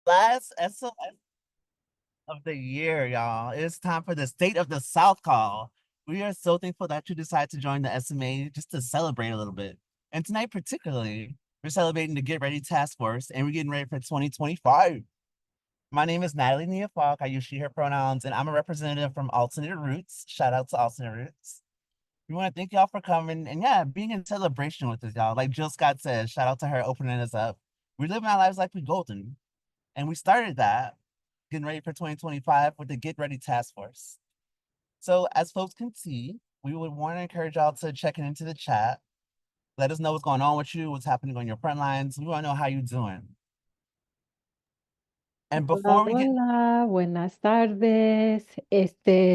last SOS of the year, y'all. It's time for the State of the South call. We are so thankful that you decided to join the SMA just to celebrate a little bit. And tonight, particularly, we're celebrating the Get Ready Taskforce and we're getting ready for 2025. My name is Natalie Nia Falk. I use she, her pronouns, and I'm a representative from Alternate Roots. Shout out to Alternate Roots. We want to thank y'all for coming and yeah, being in celebration with us, y'all. Like Jill Scott said, shout out to her opening us up. We're living our lives like we're golden. And we started that getting ready for 2025 with the Get Ready Task Force. So as folks can see, we would want to encourage y'all to check in into the chat. Let us know what's going on with you, what's happening on your front lines. We want to know how you're doing. And Hola, before we get hola, buenas tardes.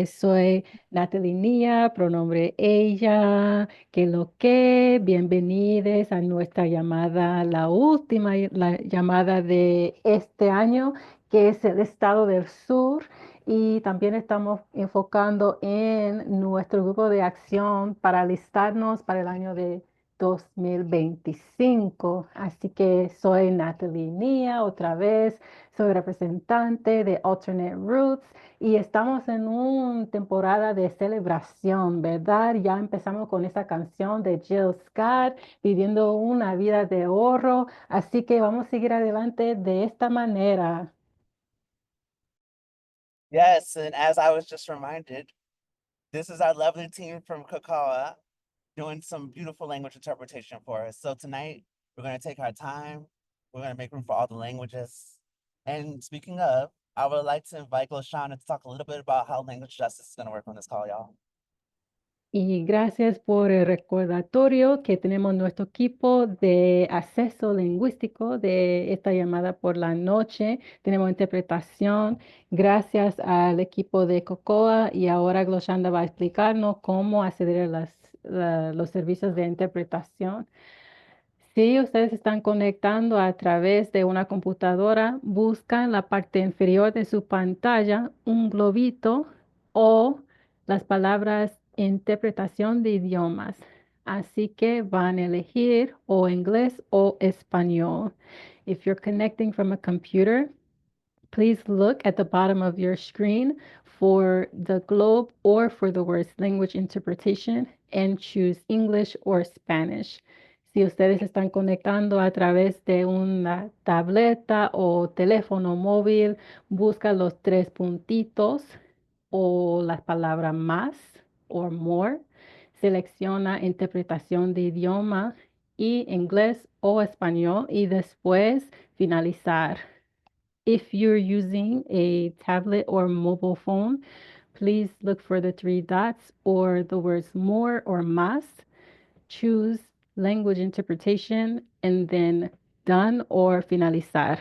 Soy Natalie Nia, pronombre ella, que lo que, bienvenidos a nuestra llamada, la última la llamada de este año, que es el estado del sur. Y también estamos enfocando en nuestro grupo de acción para alistarnos para el año de 2025. Así que soy Natalie Nia otra vez. Soy representante de Alternate Roots y estamos en una temporada de celebración, ¿verdad? Ya empezamos con esa canción de Jill Scott, viviendo una vida de oro, así que vamos a seguir adelante de esta manera. yes, and as I was just reminded, this is our lovely team from Kakawa doing some beautiful language interpretation for us. So tonight we're going to take our time. We're going to make room for all the languages. And speaking of, I would like to invite Gloshana to talk a little bit about how language justice is going to work on this call, y'all. Y gracias por el recordatorio que tenemos nuestro equipo de acceso lingüístico de esta llamada por la noche. Tenemos interpretación gracias al equipo de Cocoa y ahora Gloshanda va a explicarnos cómo acceder a los servicios de interpretación. Si ustedes están conectando a través de una computadora, buscan en la parte inferior de su pantalla un globito o las palabras interpretación de idiomas. Así que van a elegir o inglés o español. If you're connecting from a computer, please look at the bottom of your screen for the globe or for the words language interpretation and choose English or Spanish. Si ustedes están conectando a través de una tableta o teléfono móvil, busca los tres puntitos o las palabras más o more. Selecciona interpretación de idioma y inglés o español y después finalizar. If you're using a tablet or mobile phone, please look for the three dots or the words more or más. Choose language interpretation and then done or finalizar.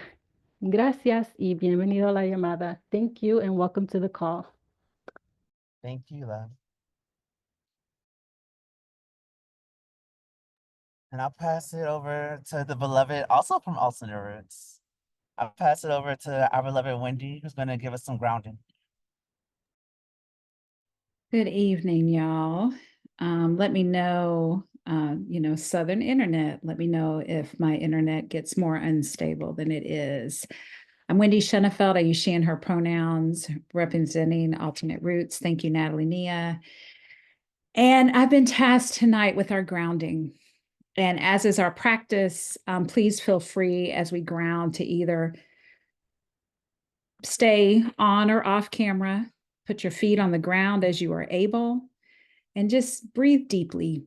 Gracias y bienvenido a la llamada. Thank you and welcome to the call. Thank you, love. And I'll pass it over to the beloved, also from Alternate Roots. I'll pass it over to our beloved Wendy, who's going to give us some grounding. Good evening, y'all. Let me know, Southern internet, let me know if my internet gets more unstable than it is. I'm Wendy Schoenfeld. I use she and her pronouns, representing Alternate Roots. Thank you, Natalie Nia. And I've been tasked tonight with our grounding. And as is our practice, please feel free as we ground to either stay on or off camera. Put your feet on the ground as you are able and just breathe deeply.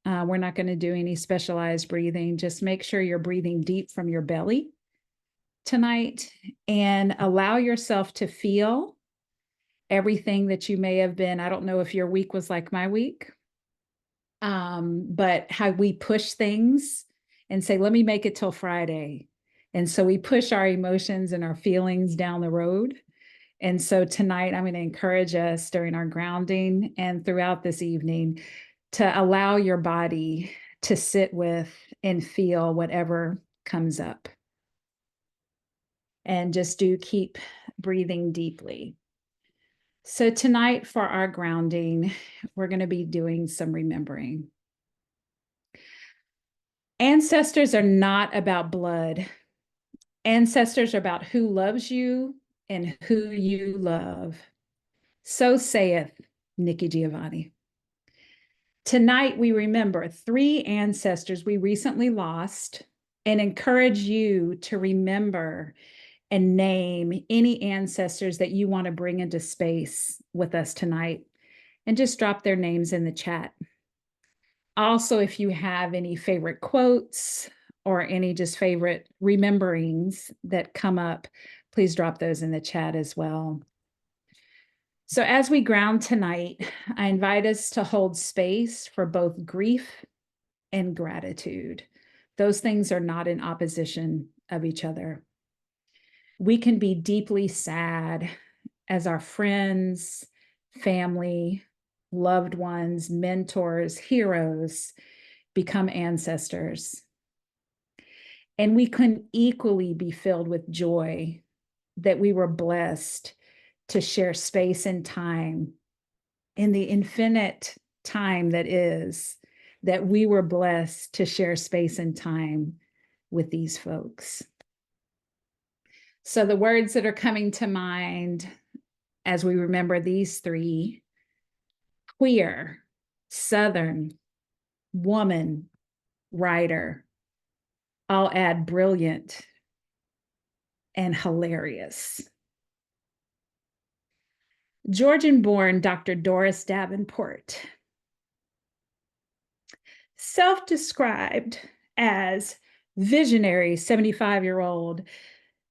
We're not going to do any specialized breathing. Just make sure you're breathing deep from your belly tonight and allow yourself to feel everything that you may have been. I don't know if your week was like my week, but how we push things and say, let me make it till Friday. And so we push our emotions and our feelings down the road. And so tonight, I'm going to encourage us during our grounding and throughout this evening to allow your body to sit with and feel whatever comes up. And just do keep breathing deeply. So tonight for our grounding, we're going to be doing some remembering. Ancestors are not about blood. Ancestors are about who loves you and who you love. So saith Nikki Giovanni. Tonight, we remember 3 ancestors we recently lost and encourage you to remember and name any ancestors that you want to bring into space with us tonight, and just drop their names in the chat. Also, if you have any favorite quotes or any just favorite rememberings that come up, please drop those in the chat as well. So as we ground tonight, I invite us to hold space for both grief and gratitude. Those things are not in opposition of each other. We can be deeply sad as our friends, family, loved ones, mentors, heroes become ancestors. And we can equally be filled with joy that we were blessed to share space and time in the infinite time that is, that we were blessed to share space and time with these folks. So the words that are coming to mind as we remember these 3: queer, Southern, woman, writer. I'll add brilliant and hilarious. Georgian-born Dr. Doris Davenport, self-described as visionary 75-year-old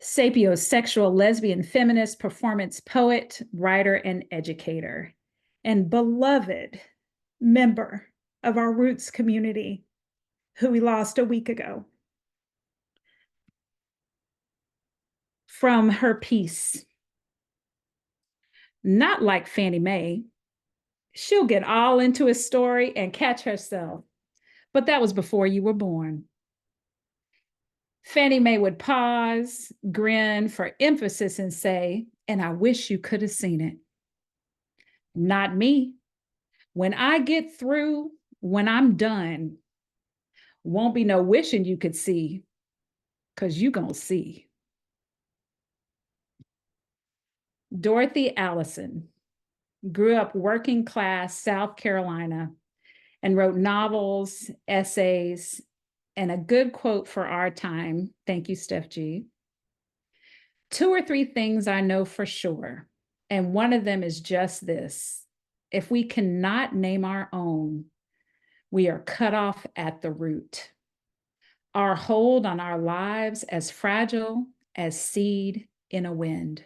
sapiosexual lesbian feminist performance poet, writer, and educator, and beloved member of our Roots community who we lost a week ago. From her piece, not like Fannie Mae, she'll get all into a story and catch herself, but that was before you were born. Fannie Mae would pause, grin for emphasis, and say, and I wish you could have seen it. Not me. When I get through, when I'm done, won't be no wishing you could see, because you gonna see. Dorothy Allison grew up working class South Carolina and wrote novels, essays, and a good quote for our time. Thank you, Steph G. 2 or 3 things I know for sure, and one of them is just this: if we cannot name our own, we are cut off at the root. Our hold on our lives as fragile as seed in a wind.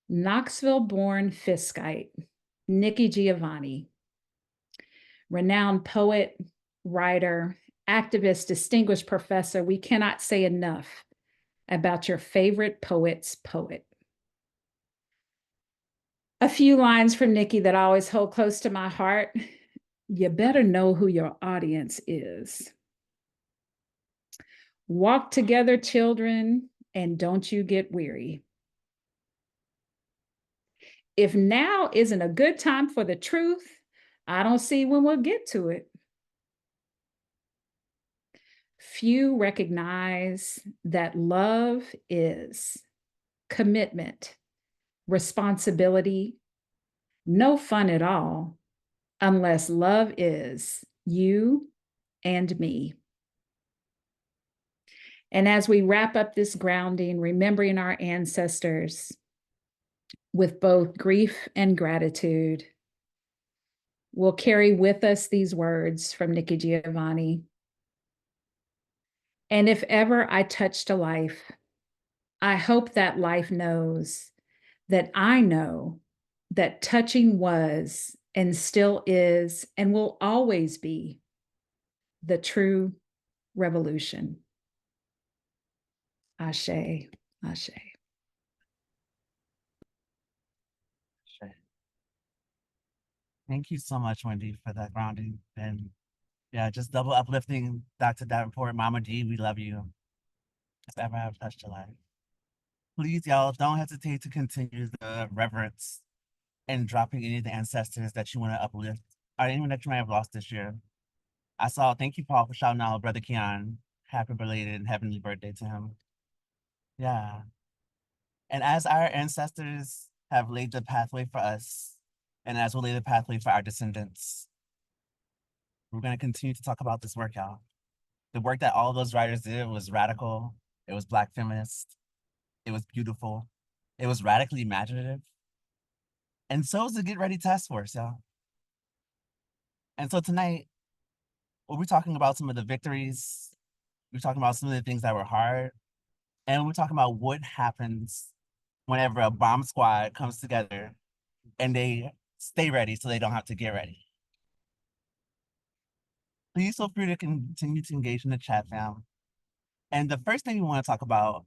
Knoxville-born Fiskite, Nikki Giovanni, renowned poet, writer, activist, distinguished professor. We cannot say enough about your favorite poet's poet. A few lines from Nikki that I always hold close to my heart. You better know who your audience is. Walk together, children, and don't you get weary. If now isn't a good time for the truth, I don't see when we'll get to it. Few recognize that love is commitment, responsibility, no fun at all, unless love is you and me. And as we wrap up this grounding, remembering our ancestors with both grief and gratitude, we'll carry with us these words from Nikki Giovanni. And if ever I touched a life, I hope that life knows that I know that touching was and still is and will always be the true revolution. Ashe, ashe. Thank you so much, Wendy, for that grounding. And yeah, just double uplifting Dr. Davenport, Mama D, we love you. If ever I've touched your life. Please, y'all, don't hesitate to continue the reverence and dropping any of the ancestors that you want to uplift or anyone that you might have lost this year. Thank you, Paul, for shouting out Brother Keon. happy belated and heavenly birthday to him. Yeah. And as our ancestors have laid the pathway for us, and as we'll lay the pathway for our descendants, we're going to continue to talk about this work, y'all. The work that all those writers did was radical. It was Black feminist. It was beautiful. It was radically imaginative. And so is the Get Ready Taskforce, y'all. And so tonight, we'll be talking about some of the victories. We're talking about some of the things that were hard. And we're talking about what happens whenever a bomb squad comes together and they stay ready so they don't have to get ready. Please feel free to continue to engage in the chat, fam. And the first thing we want to talk about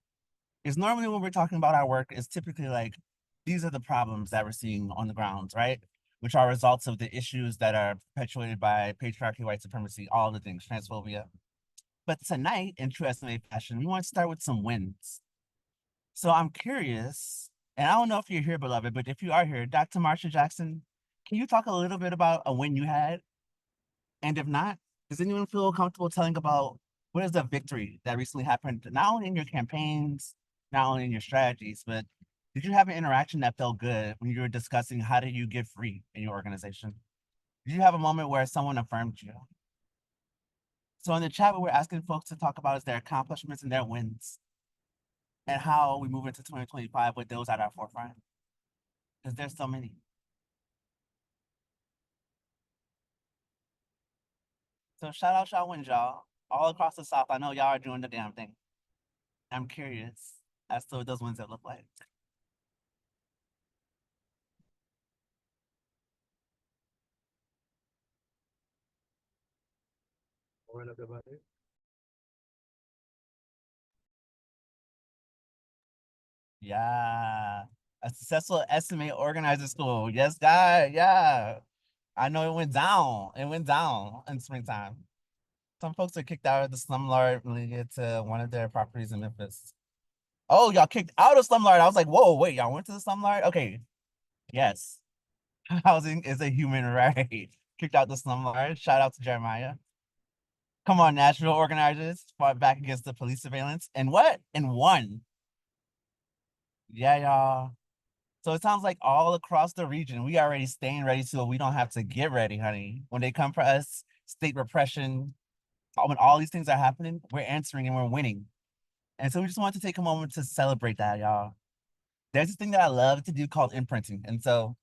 is normally when we're talking about our work is typically like, these are the problems that we're seeing on the grounds, right? Which are results of the issues that are perpetuated by patriarchy, white supremacy, all the things, transphobia. But tonight, in true SMA fashion, we want to start with some wins. So I'm curious, and I don't know if you're here, beloved, but if you are here, Dr. Marsha Jackson, can you talk a little bit about a win you had? And if not, does anyone feel comfortable telling about what is the victory that recently happened, not only in your campaigns, not only in your strategies, but did you have an interaction that felt good when you were discussing how do you get free in your organization? Did you have a moment where someone affirmed you? So in the chat, what we're asking folks to talk about is their accomplishments and their wins and how we move into 2025 with those at our forefront. Because there's so many. So shout out y'all wins, y'all. All across the South, I know y'all are doing the damn thing. I'm curious as to what those wins that look like. Yeah. A successful estimate organizer school. Yes, guy. Yeah. I know it went down. It went down in springtime. Some folks are kicked out of the slumlord when they get to one of their properties in Memphis. Oh, y'all kicked out of slumlord. I was like, whoa, wait, y'all went to the slumlord? Okay. Yes. Housing is a human right. Kicked out the slumlord. Shout out to Jeremiah. Come on, Nashville organizers fought back against the police surveillance. And what? And won. Yeah, y'all. So it sounds like all across the region, we already staying ready so we don't have to get ready, honey. When they come for us, state repression, when all these things are happening, we're answering and we're winning. And so we just want to take a moment to celebrate that, y'all. There's this thing that I love to do called imprinting. And so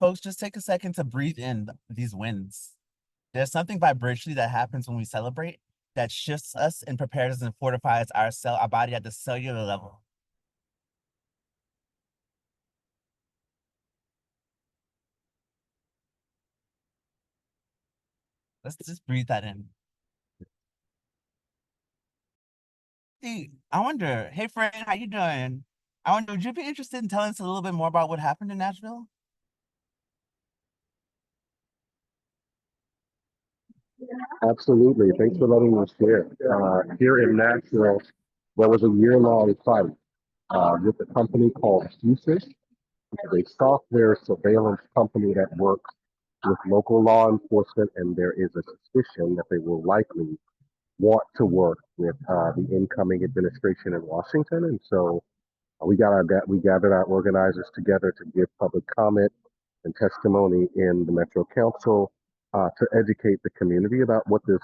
folks, just take a second to breathe in these wins. There's something vibrationally that happens when we celebrate that shifts us and prepares us and fortifies our body at the cellular level. Let's just breathe that in. Hey, I wonder, hey friend, how you doing? I wonder, would you be interested in telling us a little bit more about what happened in Nashville? Absolutely. Thanks for letting me share. Here in Nashville, there was a year-long fight with a company called Fusus. It's a software surveillance company that works with local law enforcement, and there is a suspicion that they will likely want to work with the incoming administration in Washington. And so we gathered our organizers together to give public comment and testimony in the Metro Council to educate the community about what this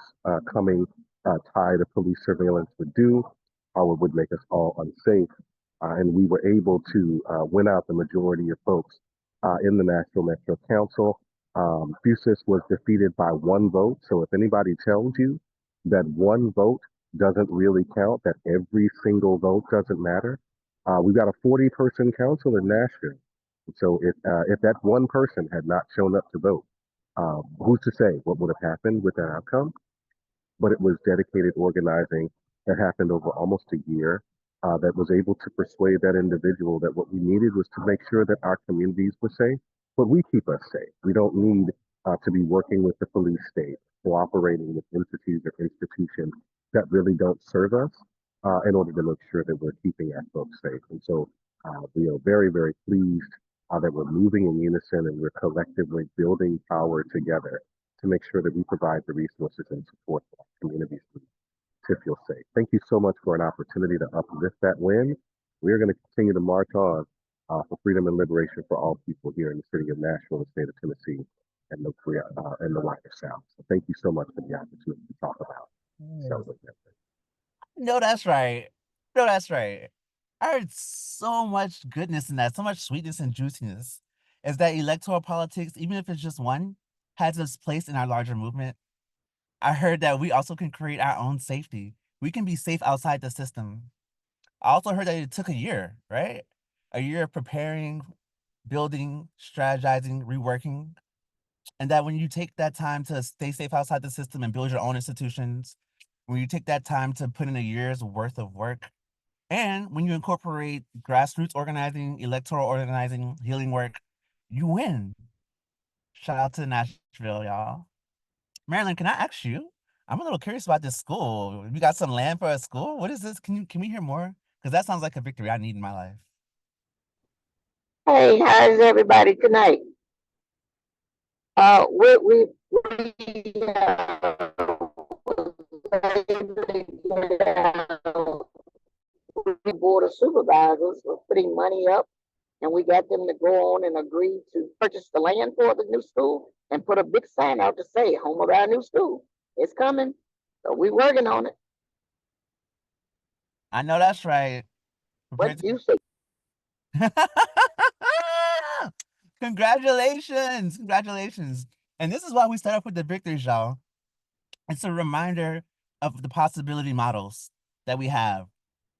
coming tide of police surveillance would do, how it would make us all unsafe. And we were able to win out the majority of folks in the Nashville Metro Council. Fusus was defeated by one vote. So if anybody tells you that one vote doesn't really count, that every single vote doesn't matter, we've got a 40-person council in Nashville. So if that one person had not shown up to vote, who's to say what would have happened with that outcome? But it was dedicated organizing that happened over almost a year that was able to persuade that individual that what we needed was to make sure that our communities were safe, but we keep us safe. We don't need to be working with the police state, cooperating with entities or institutions that really don't serve us in order to make sure that we're keeping our folks safe. And so we are very, very pleased that we're moving in unison and we're collectively building power together to make sure that we provide the resources and support that communities need tip, you'll say. Thank you so much for an opportunity to uplift that win. We are going to continue to march on for freedom and liberation for all people here in the city of Nashville, the state of Tennessee, and the wider South. So thank you so much for the opportunity to talk about celebrate that. No, that's right. No, that's right. I heard so much goodness in that, so much sweetness and juiciness. Is that electoral politics, even if it's just one, has its place in our larger movement. I heard that we also can create our own safety. We can be safe outside the system. I also heard that it took a year, right? A year of preparing, building, strategizing, reworking. And that when you take that time to stay safe outside the system and build your own institutions, when you take that time to put in a year's worth of work, and when you incorporate grassroots organizing, electoral organizing, healing work, you win. Shout out to Nashville, y'all. Marilyn, can I ask you? I'm a little curious about this school. You got some land for a school? What is this? Can we hear more? Because that sounds like a victory I need in my life. Hey, how's everybody tonight? We board of supervisors were putting money up, and we got them to go on and agree to purchase the land for the new school and put a big sign out to say home of our new school. It's coming, so we working on it. I know that's right. What Prepare you say? Congratulations. Congratulations. And this is why we start off with the victories, y'all. It's a reminder of the possibility models that we have.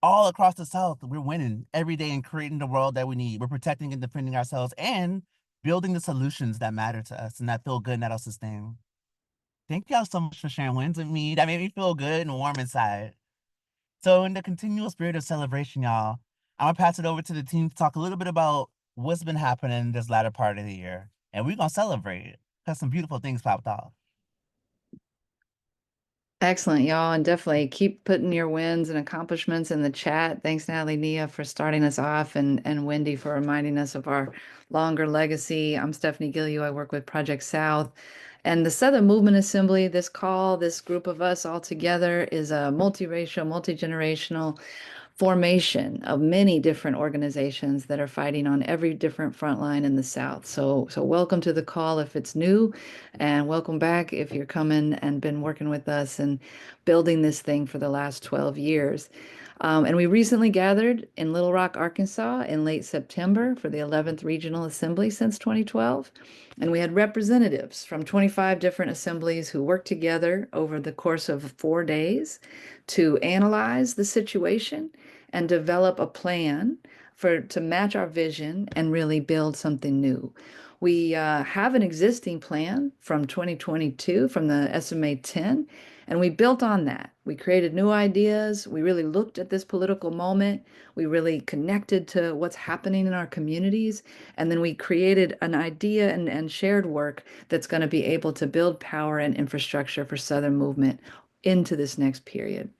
All across the South, we're winning every day and creating the world that we need. We're protecting and defending ourselves and building the solutions that matter to us and that feel good and that'll sustain. Thank y'all so much for sharing wins with me. That made me feel good and warm inside. So in the continual spirit of celebration, y'all, I'm gonna pass it over to the team to talk a little bit about what's been happening this latter part of the year. And we're gonna celebrate because some beautiful things popped off. Excellent, y'all, and definitely keep putting your wins and accomplishments in the chat. Thanks, Natalie, Nia, for starting us off, and Wendy for reminding us of our longer legacy. I'm Stephanie Gilliu. I work with Project South. And the Southern Movement Assembly, this call, this group of us all together is a multiracial, multi-generational formation of many different organizations that are fighting on every different front line in the South. So welcome to the call if it's new, and welcome back if you're coming and been working with us and building this thing for the last 12 years. And we recently gathered in Little Rock, Arkansas in late September for the 11th Regional Assembly since 2012. And we had representatives from 25 different assemblies who worked together over the course of 4 days to analyze the situation and develop a plan to match our vision and really build something new. We have an existing plan from 2022 from the SMA 10, and we built on that. We created new ideas. We really looked at this political moment. We really connected to what's happening in our communities. And then we created an idea and shared work that's going to be able to build power and infrastructure for Southern movement into this next period.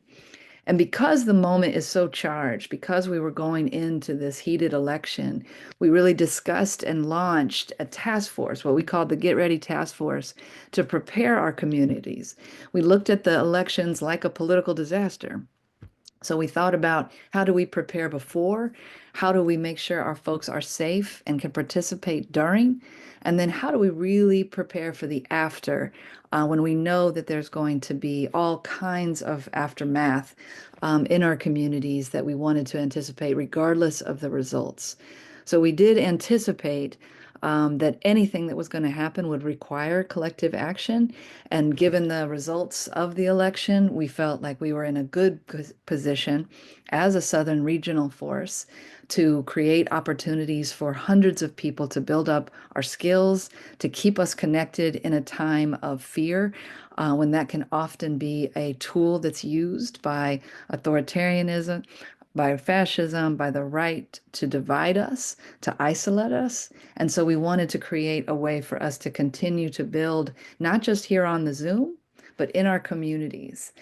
And because the moment is so charged, because we were going into this heated election, we really discussed and launched a task force, what we called the Get Ready Taskforce, to prepare our communities. We looked at the elections like a political disaster. So we thought about how do we prepare before? How do we make sure our folks are safe and can participate during? And then how do we really prepare for the after when we know that there's going to be all kinds of aftermath in our communities that we wanted to anticipate regardless of the results. So we did anticipate that anything that was going to happen would require collective action. And given the results of the election, we felt like we were in a good position as a Southern regional force to create opportunities for hundreds of people to build up our skills, to keep us connected in a time of fear, when that can often be a tool that's used by authoritarianism, by fascism, by the right to divide us, to isolate us. And so we wanted to create a way for us to continue to build, not just here on the Zoom, but in our communities.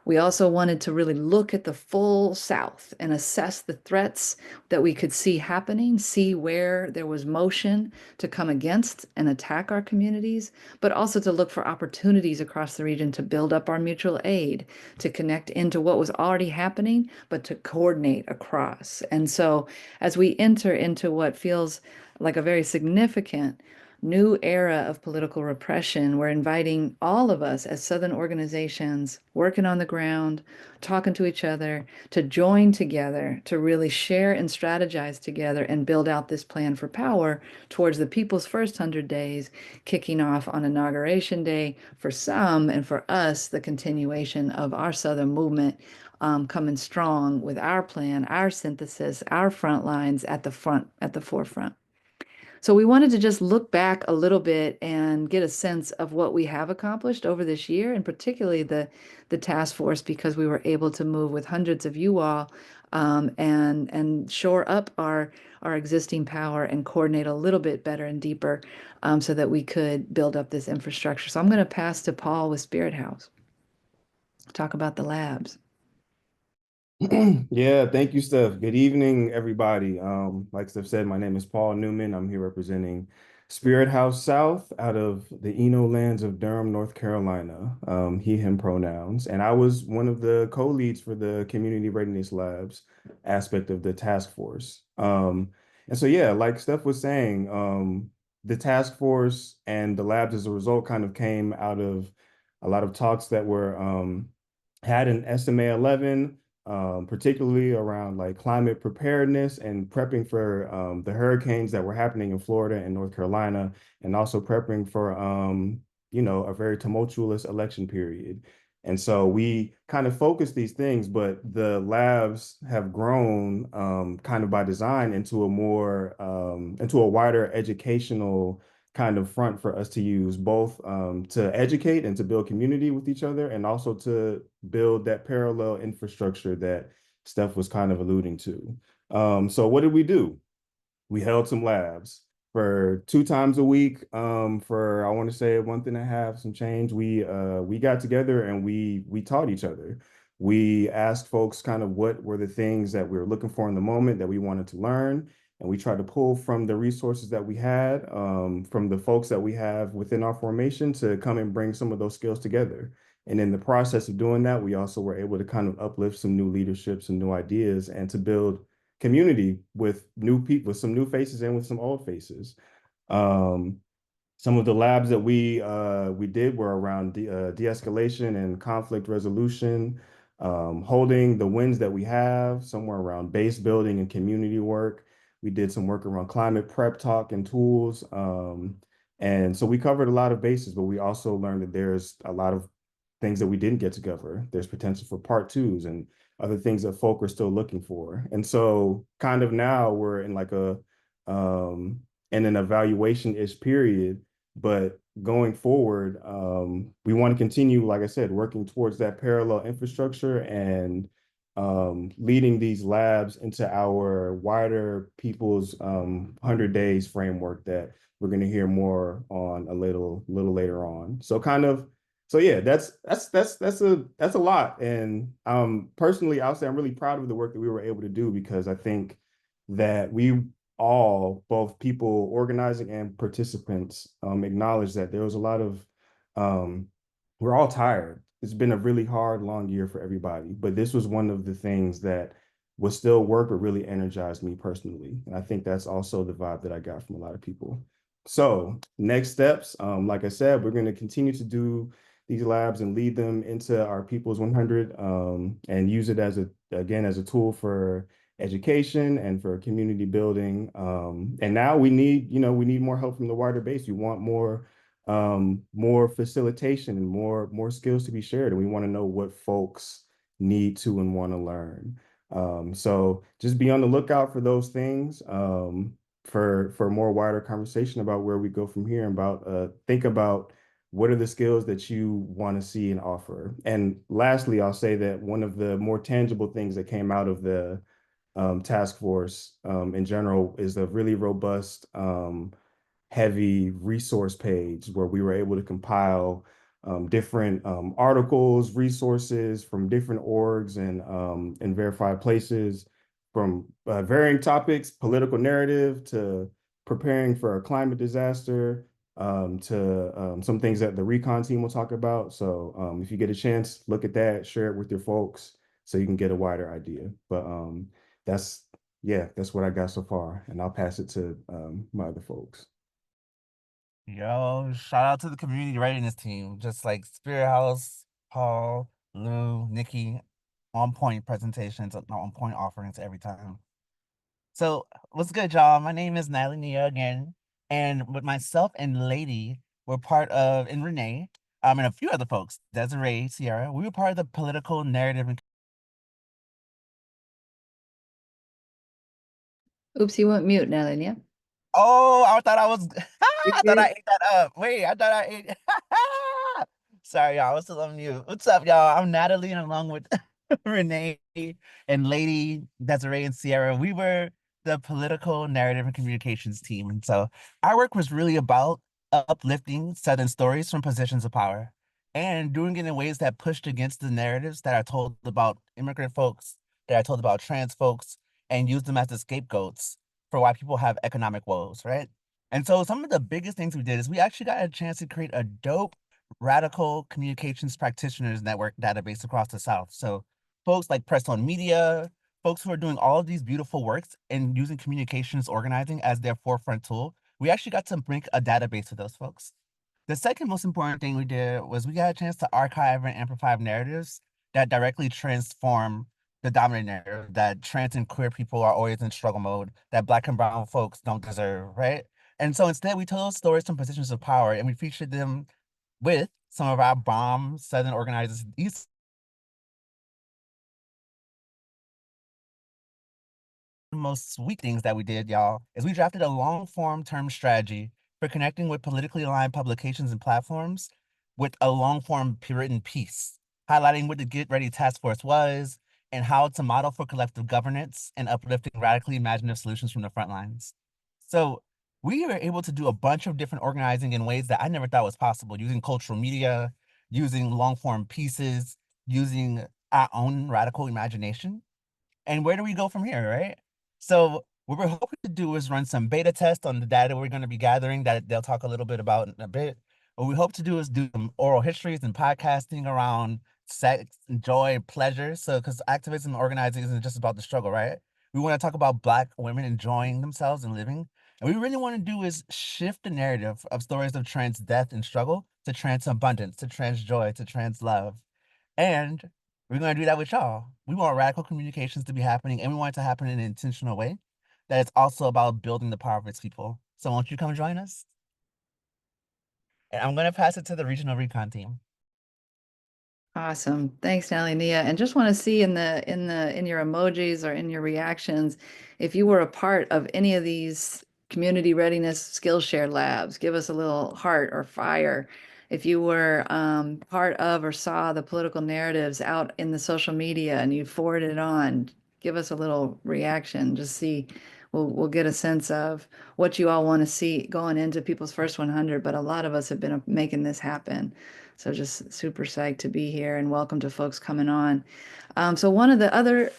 We also wanted to really look at the full South and assess the threats that we could see happening, see where there was motion to come against and attack our communities, but also to look for opportunities across the region to build up our mutual aid, to connect into what was already happening, but to coordinate across. And so as we enter into what feels like a very significant new era of political repression, we're inviting all of us as Southern organizations working on the ground, talking to each other, to join together, to really share and strategize together and build out this plan for power towards the people's first 100 days, kicking off on Inauguration Day for some, and for us, the continuation of our Southern movement. Coming strong with our plan, our synthesis, our front lines at the forefront. So we wanted to just look back a little bit and get a sense of what we have accomplished over this year, and particularly the task force, because we were able to move with hundreds of you all, and shore up our existing power and coordinate a little bit better and deeper, so that we could build up this infrastructure. So I'm going to pass to Paul with Spirit House. Talk about the labs. Yeah, thank you, Steph. Good evening, everybody. Like Steph said, my name is Paul Newman. I'm here representing Spirit House South out of the Eno lands of Durham, North Carolina, he, him pronouns. And I was one of the co-leads for the Community Readiness Labs aspect of the task force. And so, yeah, like Steph was saying, the task force and the labs as a result kind of came out of a lot of talks that were had in SMA 11, particularly around like climate preparedness and prepping for the hurricanes that were happening in Florida and North Carolina, and also prepping for, a very tumultuous election period. And so we kind of focus these things, but the labs have grown kind of by design into a wider educational kind of front for us to use, both to educate and to build community with each other, and also to build that parallel infrastructure that Steph was kind of alluding to. So what did we do? We held some labs for 2 times a week, for I want to say a month and a half, some change. We got together and we taught each other. We asked folks kind of what were the things that we were looking for in the moment that we wanted to learn. And we tried to pull from the resources that we had, from the folks that we have within our formation, to come and bring some of those skills together. And in the process of doing that, we also were able to kind of uplift some new leadership, some new ideas, and to build community with new people, with some new faces and with some old faces. Some of the labs that we did were around de-escalation and conflict resolution, holding the wins that we have, somewhere around base building and community work. We did some work around climate prep talk and tools. And so we covered a lot of bases, but we also learned that there's a lot of things that we didn't get to cover. There's potential for part 2s and other things that folk are still looking for. And so kind of now we're in like in an evaluation-ish period, but going forward, we want to continue, like I said, working towards that parallel infrastructure and leading these labs into our wider people's 100 days framework that we're going to hear more on a little later on. So yeah, that's a lot. And personally, I'll say I'm really proud of the work that we were able to do, because I think that we all, both people organizing and participants, acknowledge that there was a lot of, we're all tired. It's been a really hard, long year for everybody, but this was one of the things that was still work, but really energized me personally. And I think that's also the vibe that I got from a lot of people. So next steps, like I said, we're going to continue to do these labs and lead them into our People's 100, and use it as a tool for education and for community building. And now we need more help from the wider base. We want more facilitation and more skills to be shared. And we want to know what folks need to and want to learn. So just be on the lookout for those things, for more wider conversation about where we go from here, and think about what are the skills that you want to see and offer. And lastly, I'll say that one of the more tangible things that came out of the task force in general is a really robust, heavy resource page where we were able to compile different articles, resources from different orgs and verified places from varying topics, political narrative to preparing for a climate disaster, to some things that the recon team will talk about. So if you get a chance, look at that, share it with your folks so you can get a wider idea. But that's, yeah, that's what I got so far. And I'll pass it to my other folks. Yo, shout out to the community readiness team. Just like Spirit House, Paul, Lou, Nikki, on point presentations, on point offerings every time. So, what's good, y'all? My name is Natalie Nia again, and with myself and Lady, we're part of, and Renee, and a few other folks, Desiree, Sierra, we were part of the political narrative and Oops, you went mute, Natalia. oh, I thought I was You're I thought I good. ate that up. Wait, I thought I ate sorry, y'all. I was still on mute. What's up, y'all? I'm Natalie, and along with Renee and Lady Desiree and Sierra, we were the political narrative and communications team. And so our work was really about uplifting Southern stories from positions of power and doing it in ways that pushed against the narratives that are told about immigrant folks, that are told about trans folks, and use them as the scapegoats for why people have economic woes, right? And so some of the biggest things we did is we actually got a chance to create a dope radical communications practitioners network database across the South. So folks like Press on Media, folks who are doing all of these beautiful works and using communications organizing as their forefront tool, we actually got to make a database of those folks. The second most important thing we did was we got a chance to archive and amplify narratives that directly transform the dominant narrative that trans and queer people are always in struggle mode, that Black and brown folks don't deserve, right? And so instead, we tell those stories from positions of power and we featured them with some of our bomb Southern organizers. These most sweet things that we did, y'all, is we drafted a long form term strategy for connecting with politically aligned publications and platforms with a long form written piece, highlighting what the Get Ready Taskforce was and how it's a model for collective governance and uplifting radically imaginative solutions from the front lines. So we were able to do a bunch of different organizing in ways that I never thought was possible, using cultural media, using long form pieces, using our own radical imagination. And where do we go from here, right? So what we're hoping to do is run some beta tests on the data we're going to be gathering that they'll talk a little bit about in a bit. What we hope to do is do some oral histories and podcasting around sex and joy and pleasure. So because activism and organizing isn't just about the struggle, right? We want to talk about Black women enjoying themselves and living. And what we really want to do is shift the narrative of stories of trans death and struggle to trans abundance, to trans joy, to trans love. And we're going to do that with y'all. We want radical communications to be happening, and we want it to happen in an intentional way that it's also about building the power of its people. So won't you come join us? And I'm going to pass it to the regional recon team. Awesome. Thanks, Natalie Nia. And just want to see in your emojis or in your reactions, if you were a part of any of these community readiness Skillshare labs, give us a little heart or fire. If you were part of or saw the political narratives out in the social media and you forwarded it on, give us a little reaction. Just see, we'll get a sense of what you all want to see going into people's first 100. But a lot of us have been making this happen. So just super psyched to be here and welcome to folks coming on. So one of the other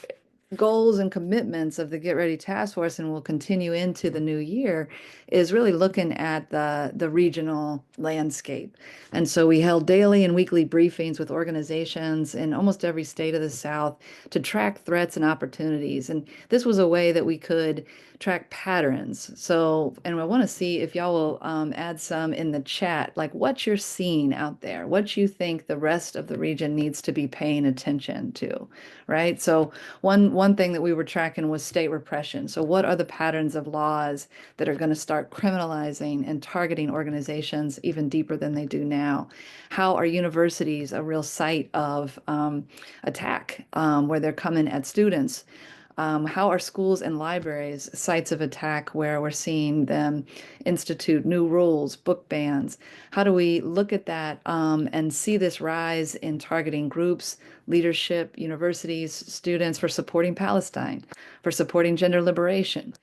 goals and commitments of the Get Ready Task Force, and will continue into the new year, is really looking at the regional landscape. And so we held daily and weekly briefings with organizations in almost every state of the South to track threats and opportunities. And this was a way that we could track patterns. So, and I want to see if y'all will add some in the chat, like what you're seeing out there, what you think the rest of the region needs to be paying attention to, right? So one thing that we were tracking was state repression. So what are the patterns of laws that are going to start criminalizing and targeting organizations even deeper than they do now? How are universities a real site of attack where they're coming at students? How are schools and libraries sites of attack where we're seeing them institute new rules, book bans? How do we look at that and see this rise in targeting groups, leadership, universities, students for supporting Palestine, for supporting gender liberation?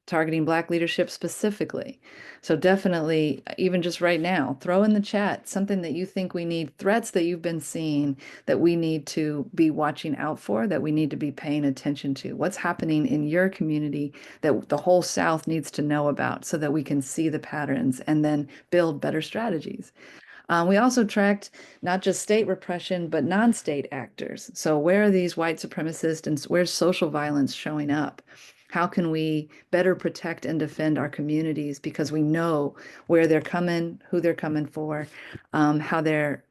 targeting Black leadership specifically. So definitely, even just right now, throw in the chat something that you think we need, threats that you've been seeing that we need to be watching out for, that we need to be paying attention to. What's happening in your community that the whole South needs to know about so that we can see the patterns and then build better strategies. We also tracked not just state repression, but non-state actors. So where are these white supremacists and where's social violence showing up? How can we better protect and defend our communities because we know where they're coming, who they're coming for, how they're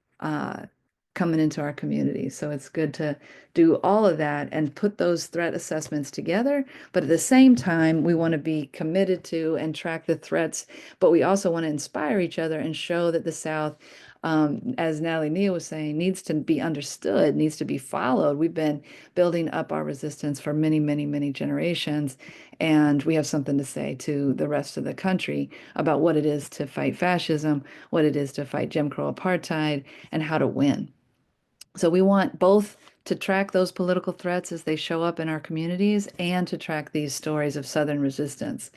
coming into our communities. So it's good to do all of that and put those threat assessments together. But at the same time, we want to be committed to and track the threats, but we also want to inspire each other and show that the South, as Natalie Neal was saying, needs to be understood, needs to be followed. We've been building up our resistance for many, many, many generations, and we have something to say to the rest of the country about what it is to fight fascism, what it is to fight Jim Crow apartheid, and how to win. So we want both to track those political threats as they show up in our communities and to track these stories of Southern resistance.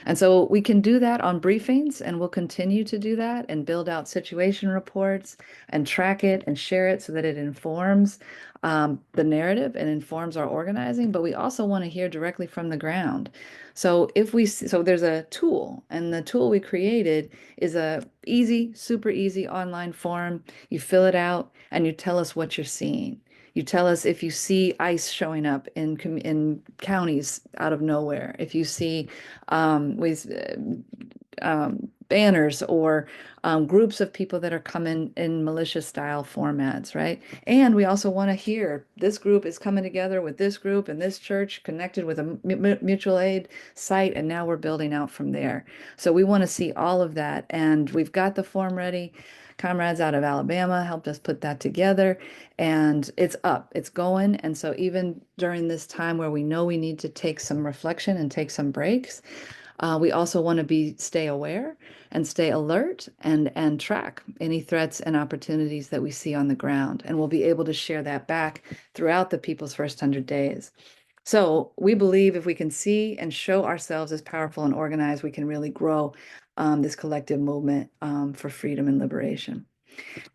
And so we can do that on briefings, and we'll continue to do that and build out situation reports and track it and share it so that it informs the narrative and informs our organizing. But we also want to hear directly from the ground. So so there's a tool, and the tool we created is a easy, super easy online form. You fill it out and you tell us what you're seeing. You tell us if you see ICE showing up in counties out of nowhere, if you see banners or groups of people that are coming in militia style formats, right? And we also want to hear this group is coming together with this group and this church connected with a mutual aid site, and now we're building out from there. So we want to see all of that, and we've got the form ready. Comrades out of Alabama helped us put that together, and it's up, it's going. And so even during this time where we know we need to take some reflection and take some breaks, we also want to stay aware and stay alert and track any threats and opportunities that we see on the ground. And we'll be able to share that back throughout the People's First 100 Days. So we believe if we can see and show ourselves as powerful and organized, we can really grow this collective movement for freedom and liberation.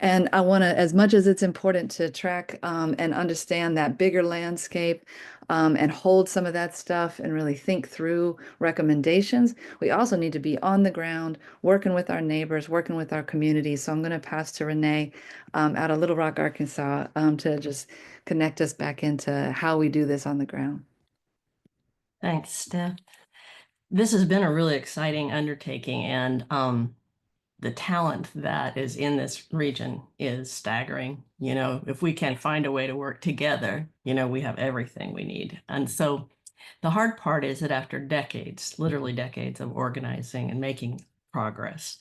And I want to, as much as it's important to track and understand that bigger landscape and hold some of that stuff and really think through recommendations, we also need to be on the ground, working with our neighbors, working with our communities. So I'm going to pass to Renee out of Little Rock, Arkansas, to just connect us back into how we do this on the ground. Thanks, Steph. This has been a really exciting undertaking, and the talent that is in this region is staggering. You know, if we can find a way to work together, you know, we have everything we need. And so the hard part is that after decades, literally decades of organizing and making progress,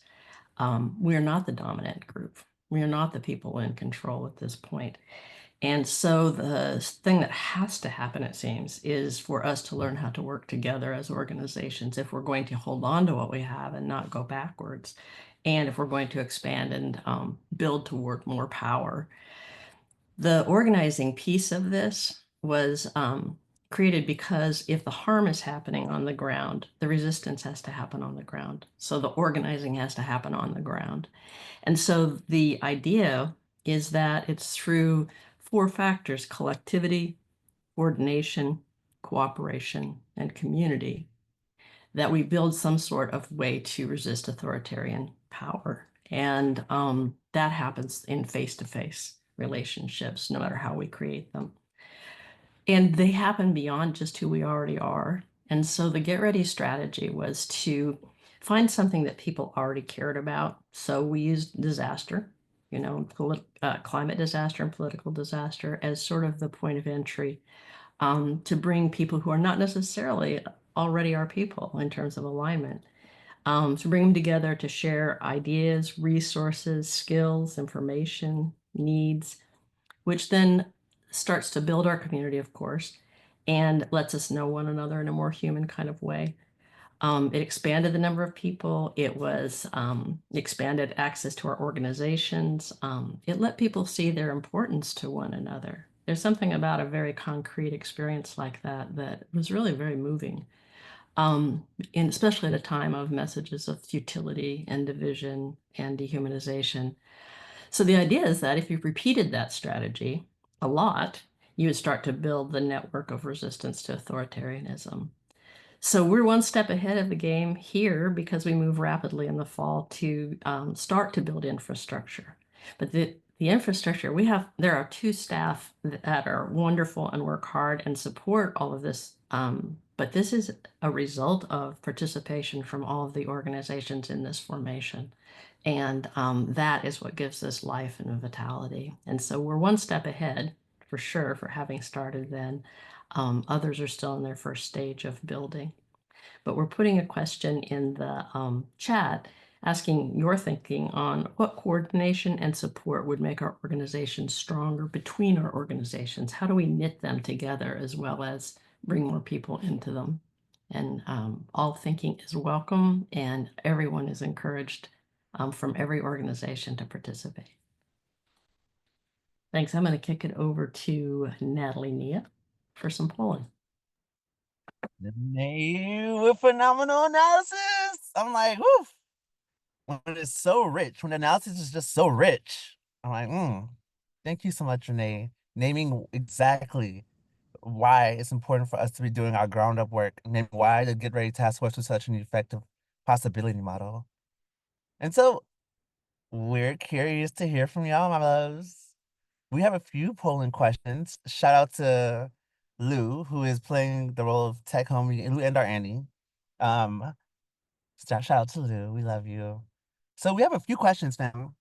we are not the dominant group. We are not the people in control at this point. And so the thing that has to happen, it seems, is for us to learn how to work together as organizations if we're going to hold on to what we have and not go backwards, and if we're going to expand and build toward more power. The organizing piece of this was created because if the harm is happening on the ground, the resistance has to happen on the ground. So the organizing has to happen on the ground. And so the idea is that it's through 4 factors: collectivity, coordination, cooperation, and community, that we build some sort of way to resist authoritarian power. And that happens in face-to-face relationships, no matter how we create them. And they happen beyond just who we already are. And so the Get Ready strategy was to find something that people already cared about. So we used disaster, you know, climate disaster and political disaster as sort of the point of entry to bring people who are not necessarily already our people in terms of alignment, to bring them together to share ideas, resources, skills, information, needs, which then starts to build our community, of course, and lets us know one another in a more human kind of way. It expanded the number of people. It was expanded access to our organizations. It let people see their importance to one another. There's something about a very concrete experience like that that was really very moving. especially at a time of messages of futility and division and dehumanization. So the idea is that if you've repeated that strategy a lot, you would start to build the network of resistance to authoritarianism. So we're one step ahead of the game here because we move rapidly in the fall to start to build infrastructure. But the infrastructure we have, there are 2 staff that are wonderful and work hard and support all of this. But this is a result of participation from all of the organizations in this formation. And that is what gives this life and vitality. And so we're one step ahead for sure for having started then. Others are still in their first stage of building. But we're putting a question in the chat asking your thinking on what coordination and support would make our organizations stronger between our organizations. How do we knit them together as well as bring more people into them? And all thinking is welcome, and everyone is encouraged from every organization to participate. Thanks. I'm going to kick it over to Natalie Nia for some polling. With phenomenal analysis. I'm like, woof. When it's so rich, when the analysis is just so rich, I'm like, thank you so much, Renee. Naming exactly why it's important for us to be doing our ground up work, and why the Get Ready Task Force was such an effective possibility model. And so we're curious to hear from y'all, my loves. We have a few polling questions. Shout out to Lou, who is playing the role of Tech Homie, Lou and our Annie. Shout out to Lou. We love you. So we have a few questions, fam.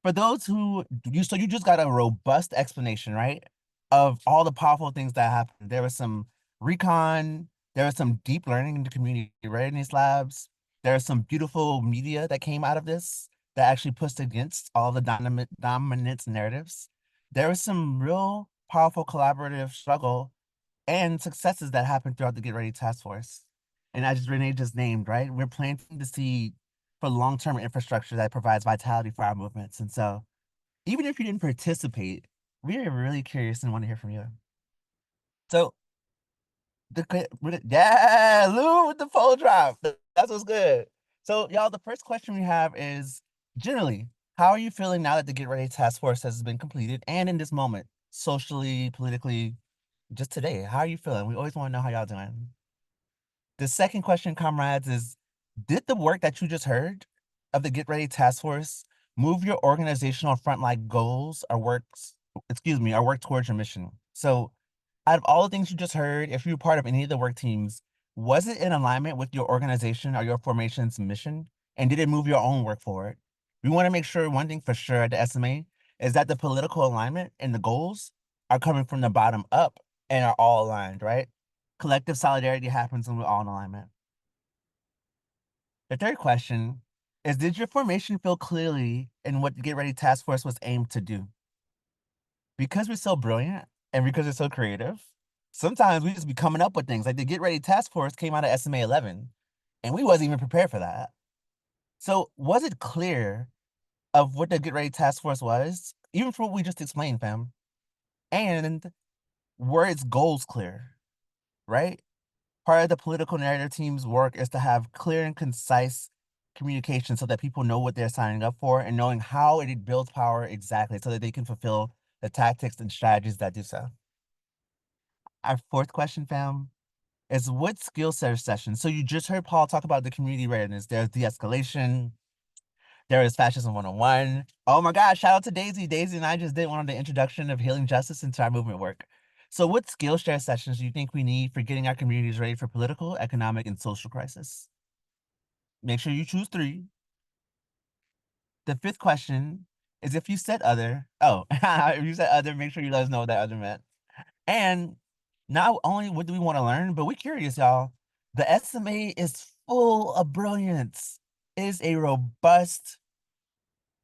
For those who you just got a robust explanation, right? Of all the powerful things that happened. There was some recon, there was some deep learning in the community readiness labs. There was some beautiful media that came out of this that actually pushed against all the dominance narratives. There was some real powerful collaborative struggle and successes that happened throughout the Get Ready Task Force. And as Renee just named, right, we're planting the seed for long-term infrastructure that provides vitality for our movements. And so even if you didn't participate, we are really curious and want to hear from you. So yeah, Lou with the poll drop. That's what's good. So y'all, the first question we have is generally, how are you feeling now that the Get Ready Task Force has been completed and in this moment, socially, politically, just today? How are you feeling? We always want to know how y'all doing. The second question, comrades, is did the work that you just heard of the Get Ready Task Force move your organizational frontline goals or work towards your mission? So out of all the things you just heard, if you were part of any of the work teams, was it in alignment with your organization or your formation's mission? And did it move your own work forward? We want to make sure one thing for sure at the SMA is that the political alignment and the goals are coming from the bottom up and are all aligned, right? Collective solidarity happens when we're all in alignment. The third question is, did your formation feel clearly in what the Get Ready Task Force was aimed to do? Because we're so brilliant and because we're so creative, sometimes we just be coming up with things. Like the Get Ready Task Force came out of SMA 11, and we wasn't even prepared for that. So was it clear of what the Get Ready Task Force was, even for what we just explained, fam? And were its goals clear, right? Part of the political narrative team's work is to have clear and concise communication so that people know what they're signing up for and knowing how it builds power exactly so that they can fulfill the tactics and strategies that do so. Our fourth question, fam, is what skill set sessions? So you just heard Paul talk about the community readiness. There's de-escalation. There is fascism 101. Oh my gosh, shout out to Daisy. Daisy and I just did one on the introduction of healing justice into our movement work. So what skill share sessions do you think we need for getting our communities ready for political, economic, and social crisis? Make sure you choose 3. The fifth question is if you said other, if you said other, make sure you let us know what that other meant. And not only what do we want to learn, but we're curious, y'all. The SMA is full of brilliance. It is a robust,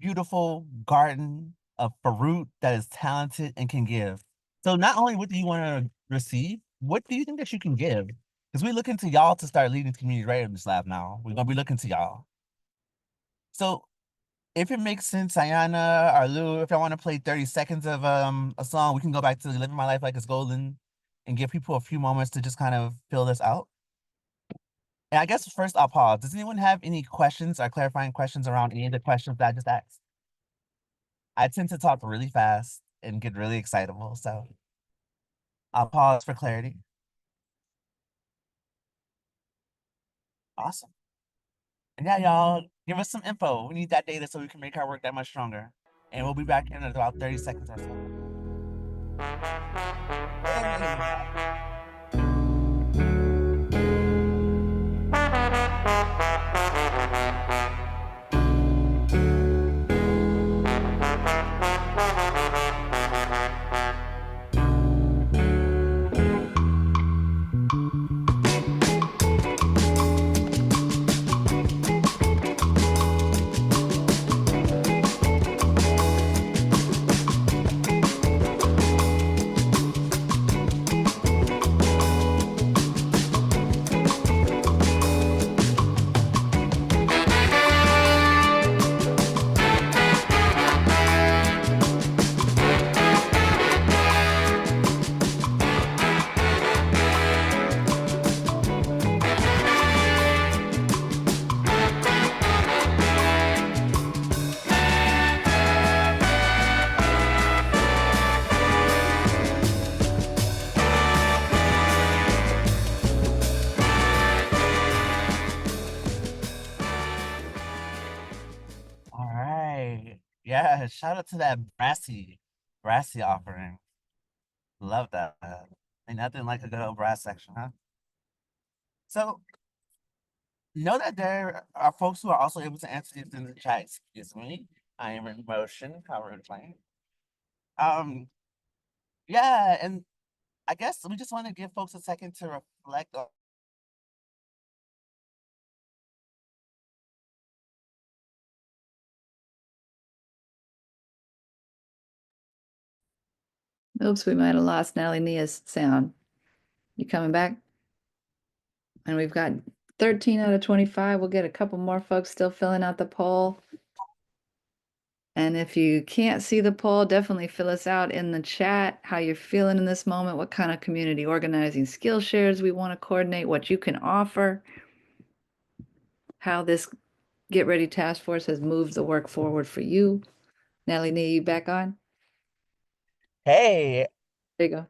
beautiful garden of fruit that is talented and can give. So not only what do you want to receive, what do you think that you can give? Because we're looking to y'all to start leading the community readiness lab now. We're gonna be looking to y'all. So if it makes sense, Ayana or Lou, if I want to play 30 seconds of a song, we can go back to Living My Life Like It's Golden and give people a few moments to just kind of fill this out. And I guess first I'll pause. Does anyone have any questions or clarifying questions around any of the questions that I just asked? I tend to talk really fast and get really excitable, so I'll pause for clarity. Awesome. And yeah, y'all, give us some info. We need that data so we can make our work that much stronger. And we'll be back in about 30 seconds or so. All right. Yeah, shout out to that brassy offering. Love that. Ain't nothing like a good old brass section, huh? So know that there are folks who are also able to answer these in the chat. Excuse me. I am in motion. How we're playing. Yeah, and I guess we just want to give folks a second to reflect on. Oops, we might have lost Nellie Nia's sound. You coming back? And we've got 13 out of 25. We'll get a couple more folks still filling out the poll. And if you can't see the poll, definitely fill us out in the chat, how you're feeling in this moment, what kind of community organizing skill shares we want to coordinate, what you can offer, how this Get Ready Task Force has moved the work forward for you. Nellie Nia, you back on? Hey, There you go.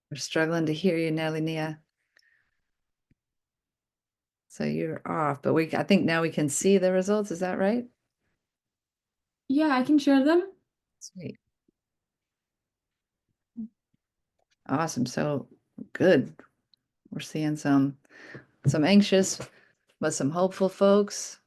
We're struggling to hear you, Nellie Nia. So you're off, but I think now we can see the results. Is that right? Yeah, I can share them. Sweet. Awesome. So good. We're seeing some anxious, but some hopeful folks.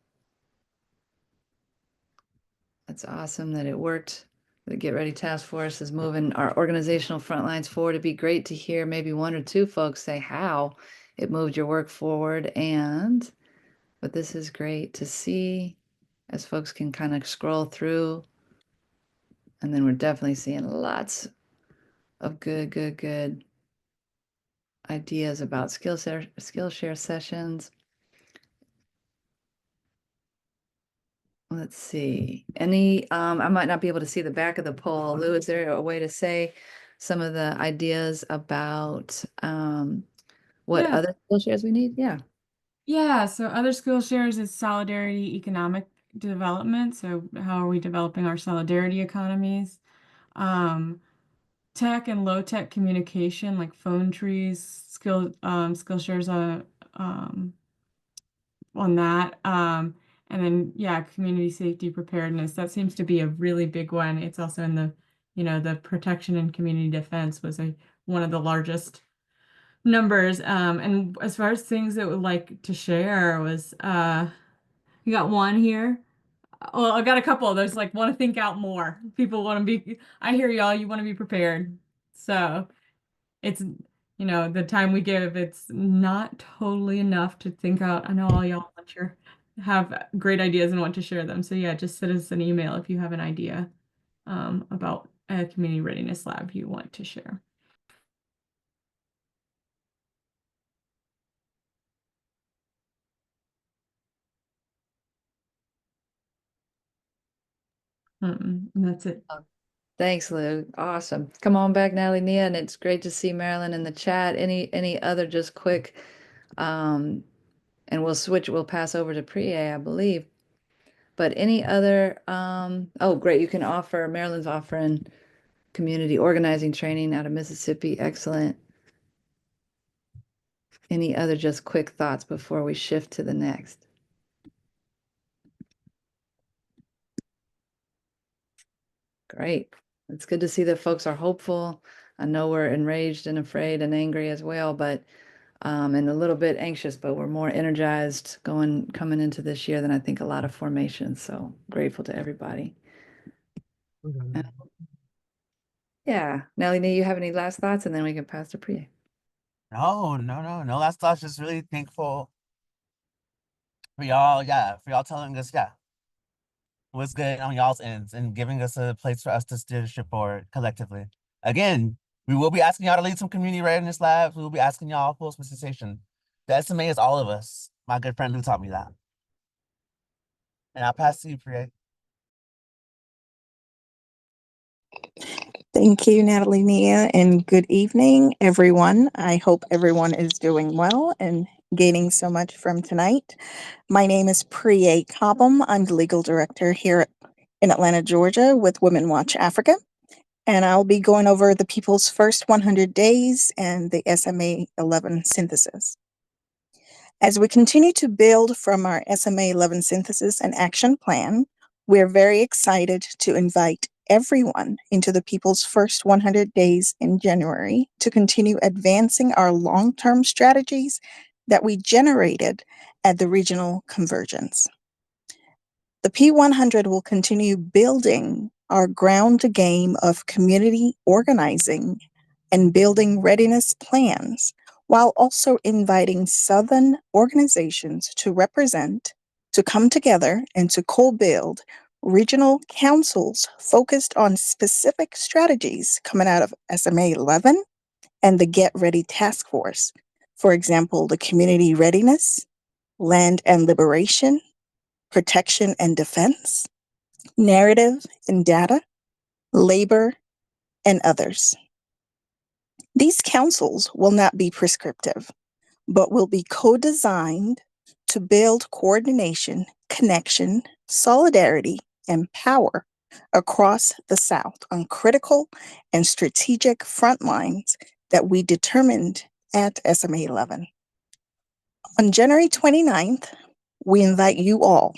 That's awesome that it worked. The Get Ready Task Force is moving our organizational front lines forward. It'd be great to hear maybe one or two folks say how it moved your work forward. But this is great to see as folks can kind of scroll through. And then we're definitely seeing lots of good ideas about Skillshare sessions. Let's see. Any, I might not be able to see the back of the poll. Lou, is there a way to say some of the ideas about what Yeah. other Skillshares we need? Yeah. Yeah, so other skill shares is solidarity economic development. So how are we developing our solidarity economies? Tech and low tech communication, like phone trees, skill shares on that. And then yeah, community safety preparedness. That seems to be a really big one. It's also in the, the protection and community defense was one of the largest numbers. And as far as things that would like to share was you got one here. Well, I got a couple. There's like want to think out more. People want to be, I hear y'all, you want to be prepared. So it's, the time we give, it's not totally enough to think out. I know all y'all want your have great ideas and want to share them. So yeah, just send us an email if you have an idea about a community readiness lab you want to share. And that's it. Thanks, Lou. Awesome. Come on back, Natalie Nia, and it's great to see Marilyn in the chat. Any other just quick, and we'll pass over to Priya, I believe. But any other, oh, great, you can offer, Marilyn's offering community organizing training out of Mississippi. Excellent. Any other just quick thoughts before we shift to the next? Great. It's good to see that folks are hopeful. I know we're enraged and afraid and angry as well, but and a little bit anxious, but we're more energized coming into this year than I think a lot of formations. So grateful to everybody. Yeah. Nellie, do you have any last thoughts? And then we can pass to Priya. No last thoughts. Just really thankful for y'all. Yeah, for y'all telling us, what's good on y'all's ends and giving us a place for us to steer the ship forward collectively. Again, we will be asking y'all to lead some community readiness labs. We will be asking y'all full specialization. The SMA is all of us. My good friend Lou taught me that. And I'll pass to you, Priya. Thank you, Natalie Nia, and good evening, everyone. I hope everyone is doing well and gaining so much from tonight. My name is Priya Cobham. I'm the legal director here in Atlanta, Georgia with Women Watch Africa, and I'll be going over the People's First 100 Days and the SMA 11 synthesis. As we continue to build from our SMA 11 synthesis and action plan, we're very excited to invite everyone into the People's First 100 Days in January to continue advancing our long-term strategies that we generated at the regional convergence. The P100 will continue building our ground game of community organizing and building readiness plans, while also inviting Southern organizations to represent, to come together, and to co-build regional councils focused on specific strategies coming out of SMA 11 and the Get Ready Taskforce. For example, the community readiness, land and liberation, protection and defense, narrative and data, labor, and others. These councils will not be prescriptive, but will be co-designed to build coordination, connection, solidarity, and power across the South on critical and strategic front lines that we determined at SMA 11. On January 29th, we invite you all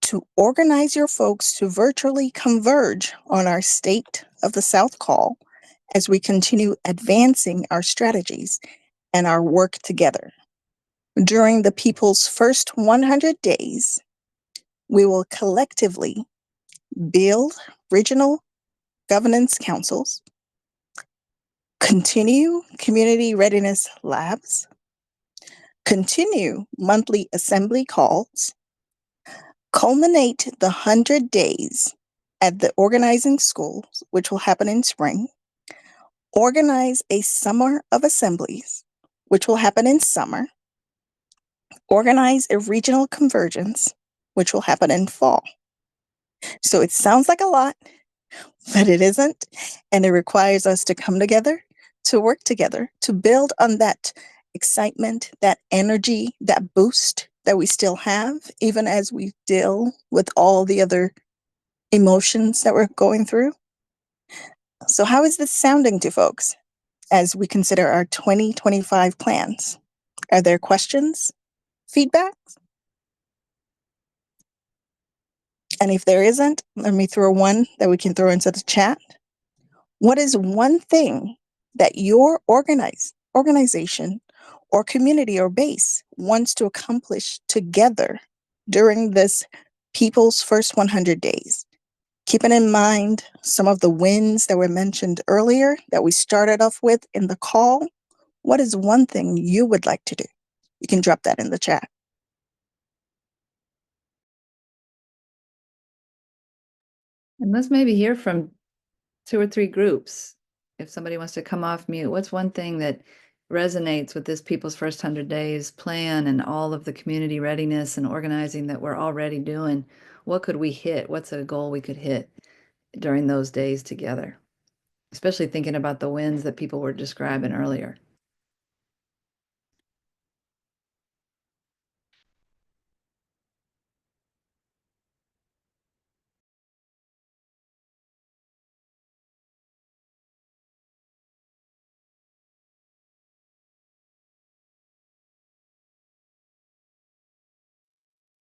to organize your folks to virtually converge on our State of the South call as we continue advancing our strategies and our work together. During the People's First 100 Days, we will collectively build regional governance councils, continue community readiness labs, continue monthly assembly calls, culminate the 100 days at the organizing school, which will happen in spring, organize a Summer of Assemblies, which will happen in summer, organize a regional convergence, which will happen in fall. So it sounds like a lot, but it isn't. And it requires us to come together, to work together, to build on that excitement, that energy, that boost that we still have, even as we deal with all the other emotions that we're going through. So how is this sounding to folks as we consider our 2025 plans? Are there questions, feedback? And if there isn't, let me throw one that we can throw into the chat. What is one thing that your organization or community or base wants to accomplish together during this People's First 100 Days? Keeping in mind some of the wins that were mentioned earlier that we started off with in the call, what is one thing you would like to do? You can drop that in the chat. And let's maybe hear from 2 or 3 groups. If somebody wants to come off mute, what's one thing that resonates with this People's First 100 Days plan and all of the community readiness and organizing that we're already doing? What could we hit? What's a goal we could hit? during those days together, especially thinking about the wins that people were describing earlier.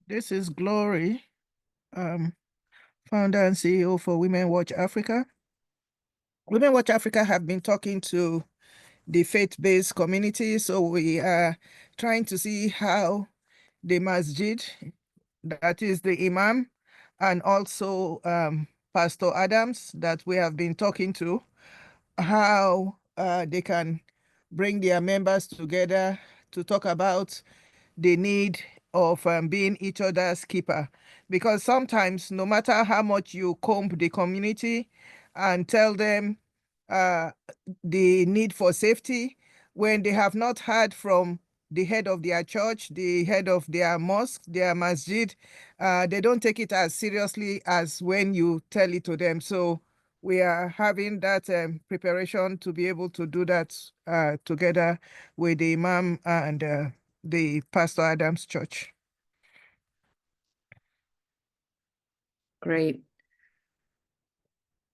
This is Glory, founder and CEO for Women Watch Africa. Women Watch Africa have been talking to the faith-based community, so we are trying to see how the masjid, that is the imam, and also Pastor Adams, that we have been talking to, how they can bring their members together to talk about the need of being each other's keeper. Because sometimes, no matter how much you comb the community and tell them the need for safety, when they have not heard from the head of their church, the head of their mosque, their masjid, they don't take it as seriously as when you tell it to them. So we are having that preparation to be able to do that together with the imam and the Pastor Adams Church. Great.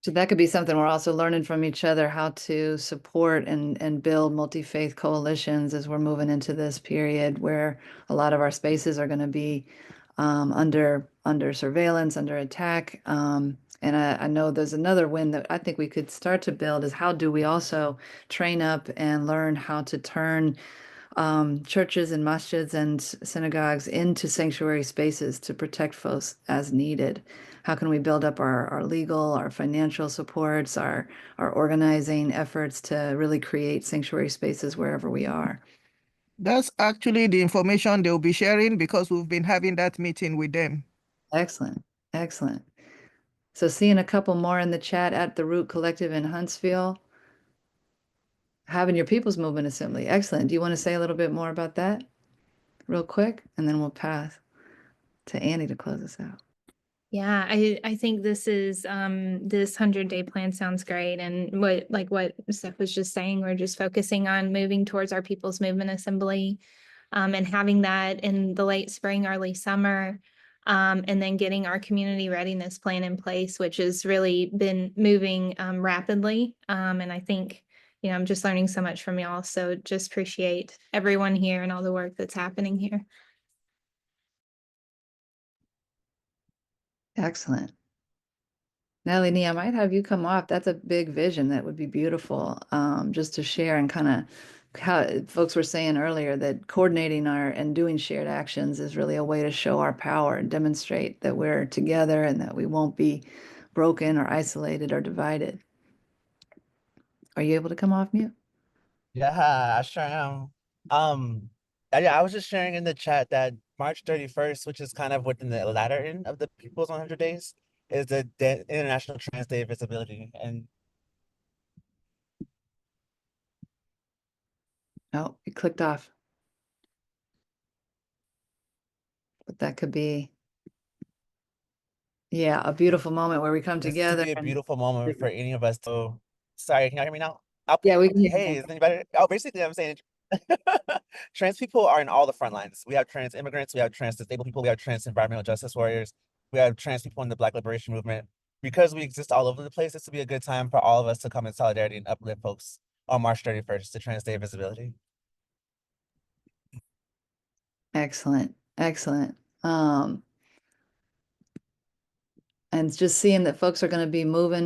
So that could be something we're also learning from each other, how to support and build multi-faith coalitions as we're moving into this period where a lot of our spaces are going to be under surveillance, under attack. And I know there's another win that I think we could start to build is how do we also train up and learn how to turn churches and masjids and synagogues into sanctuary spaces to protect folks as needed. How can we build up our legal, our financial supports, our organizing efforts to really create sanctuary spaces wherever we are? That's actually the information they'll be sharing because we've been having that meeting with them. Excellent, excellent. So seeing a couple more in the chat at the Root Collective in Huntsville, having your People's Movement Assembly. Excellent. Do you want to say a little bit more about that real quick? And then we'll pass to Annie to close us out. Yeah, I think this is this 100-day plan sounds great. And what Steph was just saying, we're just focusing on moving towards our People's Movement Assembly and having that in the late spring, early summer, and then getting our community readiness plan in place, which has really been moving rapidly. And I think, I'm just learning so much from y'all. So just appreciate everyone here and all the work that's happening here. Excellent. Natalie, I might have you come off. That's a big vision. That would be beautiful, just to share and kind of how folks were saying earlier that coordinating and doing shared actions is really a way to show our power and demonstrate that we're together and that we won't be broken or isolated or divided. Are you able to come off mute? Yeah, I sure am. Yeah, I was just sharing in the chat that March 31st, which is kind of within the latter end of the People's 100 Days, is the International Trans Day of Visibility. And Oh, it clicked off. But that could be, yeah, a beautiful moment where we come this together. could be a beautiful moment for any of us to. Sorry, can you hear me now? Yeah, we can. Hey, is it any better? Oh, basically, I'm saying trans people are in all the front lines. We have trans immigrants, we have trans disabled people, we have trans environmental justice warriors, we have trans people in the Black liberation movement. Because we exist all over the place, this would be a good time for all of us to come in solidarity and uplift folks on March 31st, the Trans Day of Visibility. Excellent, excellent. And just seeing that folks are going to be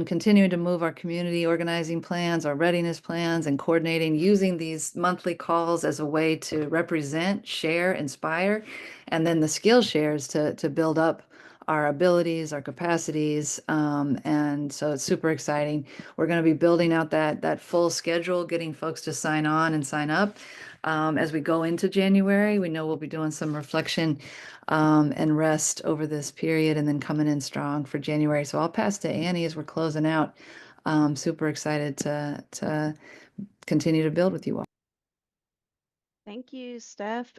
continuing to move our community organizing plans, our readiness plans, and coordinating, using these monthly calls as a way to represent, share, inspire, and then the skill shares to build up our abilities, our capacities. And so it's super exciting. We're going to be building out that full schedule, getting folks to sign on and sign up. As we go into January, we know we'll be doing some reflection and rest over this period and then coming in strong for January. So I'll pass to Annie as we're closing out. Super excited to continue to build with you all. Thank you, Steph.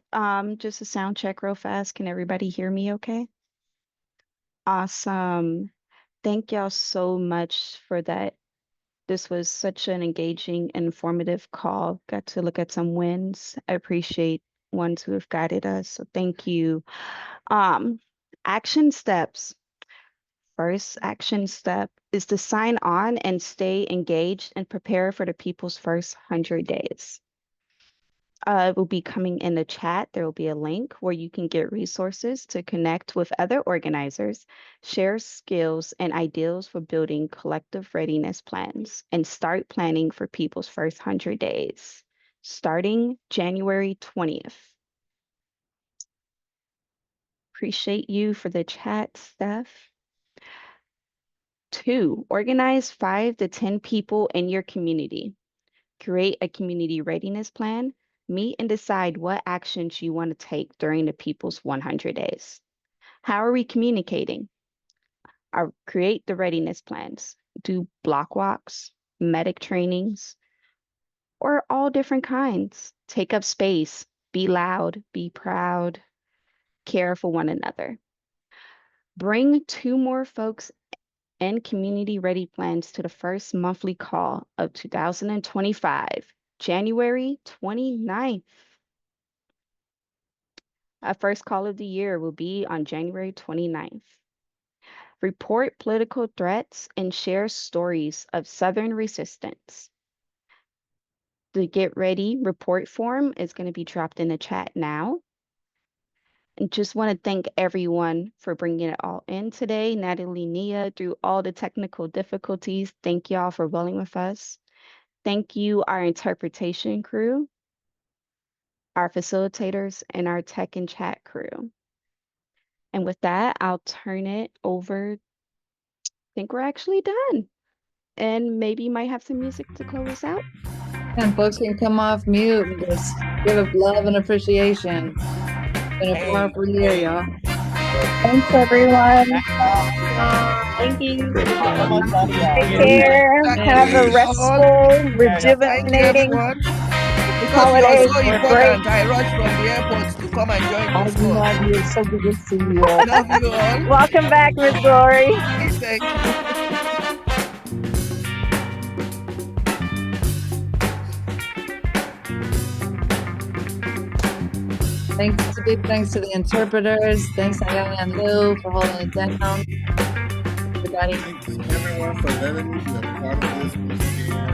Just a sound check real fast. Can everybody hear me okay? Awesome. Thank y'all so much for that. This was such an engaging, informative call. Got to look at some wins. I appreciate ones who have guided us. So thank you. Action steps. First action step is to sign on and stay engaged and prepare for the people's first 100 days. It will be coming in the chat. There will be a link where you can get resources to connect with other organizers, share skills and ideals for building collective readiness plans, and start planning for people's first 100 days, starting January 20th. Appreciate you for the chat, Steph. 2, organize 5 to 10 people in your community. Create a community readiness plan. Meet and decide what actions you want to take during the people's 100 days. How are we communicating? Create the readiness plans. Do block walks, medic trainings, or all different kinds. Take up space. Be loud. Be proud. Care for one another. Bring 2 more folks and community ready plans to the first monthly call of 2025, January 29th. Our first call of the year will be on January 29th. Report political threats and share stories of Southern resistance. The Get Ready report form is going to be dropped in the chat now. And just want to thank everyone for bringing it all in today. Natalie, Nia, through all the technical difficulties, thank y'all for rolling with us. Thank you, our interpretation crew, our facilitators, and our tech and chat crew. And with that, I'll turn it over. I think we're actually done. And maybe you might have some music to close us out. And folks can come off mute and just give it love and appreciation. It's been a powerful year, y'all. Thanks, everyone. Thank you. Take care. Have a Thank you all. restful, Thank you, rejuvenating everyone. Because you are holiday so break. important, I rushed from the airport to come and join this call. love you. It's so good to see you all. Love you all. Welcome back, Miss Glory. Thank you. Big thanks to the interpreters. Thanks, Ayala and Lou, for holding it down. Everybody. Thanks everyone for letting me be a part of this weekend.